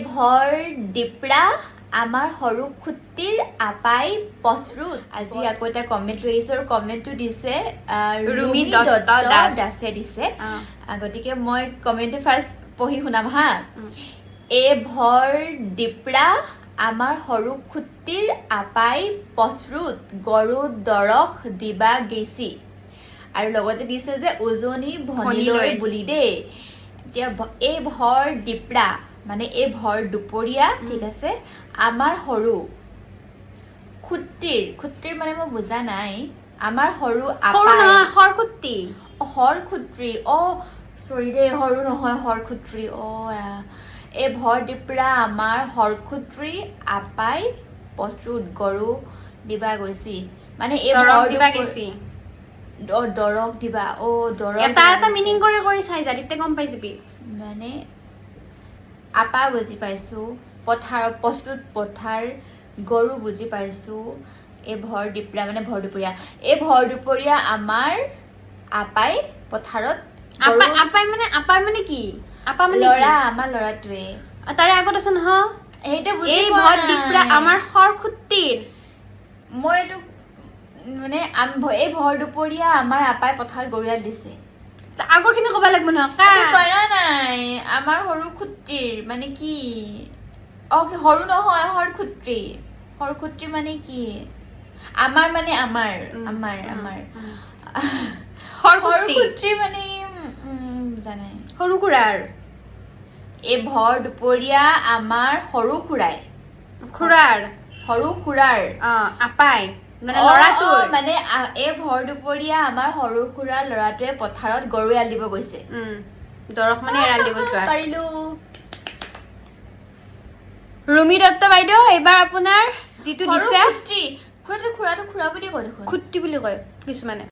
ভৰ দিপৰা আমাৰ সৰু খুটিৰ আপাই পথৰুত। আজি আকৌ এটা কমেণ্ট লৈ আহিছো আৰু কমেণ্টটো দিছে ৰুমি দত্ত দাসে দিছে। গতিকে মই কমেণ্টটো ফাৰ্ষ্ট পঢ়ি শুনাম হা। এ ভৰ দিপৰা আমাৰ সৰু খুটিৰ আপাই পথৰুত গৰু দৰখ দিবা গেছি। আৰু লগতে দিছে যে উজনি ভনীলৈ বুলি দেই। এতিয়া এই ভৰ দিপৰা মানে এই ভৰ দুপৰীয়া, ঠিক আছে, আমাৰ সৰু খুটিৰ মানে মই বুজা নাই। আমাৰ সৰু খৰখুটি হৰখুত্ৰী চৰি দেই, সৰু নহয় হৰখুত্ৰী এই ভৰ দিপৰা আমাৰ হৰখুত্ৰী আপাই পথৰুত গৰু দিবা গৈছি। মানে এই দৰক দিবা গেছি, দৰক দিবা দৰক এটা মিনিং কৰি চাই যা তেতিয়া গম পাই যাবি। মানে আপা বুজি পাইছো, পথৰুত পথাৰ, গৰু বুজি পাইছো। এই ভৰ দিপৰা মানে ভৰ দুপৰীয়া, এই ভৰ দুপৰীয়া আমাৰ আপাই পথাৰত আপাই মানে কি? আপা মানে ল'ৰা, আমাৰ ল'ৰাটোৱে। তাৰে আগত আছে নহয় সেইটো বুজি এই পোৱা ভৰ নাই। দিপৰা আমাৰ খৰখুটিৰ, মই এইটো মানে এই ভৰ দুপৰীয়া আমাৰ আপাই পথাৰত গৰুৱাল দিছে। আগৰ খিনি কব লাগিব নহয়। পাৰা নাই। আমাৰ সৰু খুটিৰ মানে কি? কি সৰু নহয়, হৰখুত্ৰী মানে কি? আমাৰ মানে আমাৰ হৰখুত্ৰী মানে জানাই সৰু খুৰাৰ। এই ভৰ দুপৰীয়া আমাৰ সৰু খুৰাৰ আপাই মানে ল'ৰাটোৰ, মানে এই ভৰ দুপৰীয়া আমাৰ সৰু খুৰাৰ ল'ৰাটোৱে পথাৰত গৰু এৰাল দিব গৈছে। দৰখ মানে এৰাল দিব যোৱা। পাৰিলো। ৰুমি দত্ত বাইদেউ, এইবাৰ আপোনাৰ যিটো দিছে খুৰাটো খুৰা বুলি কয় দেখোন। খুটি বুলি কয় কিছুমানে।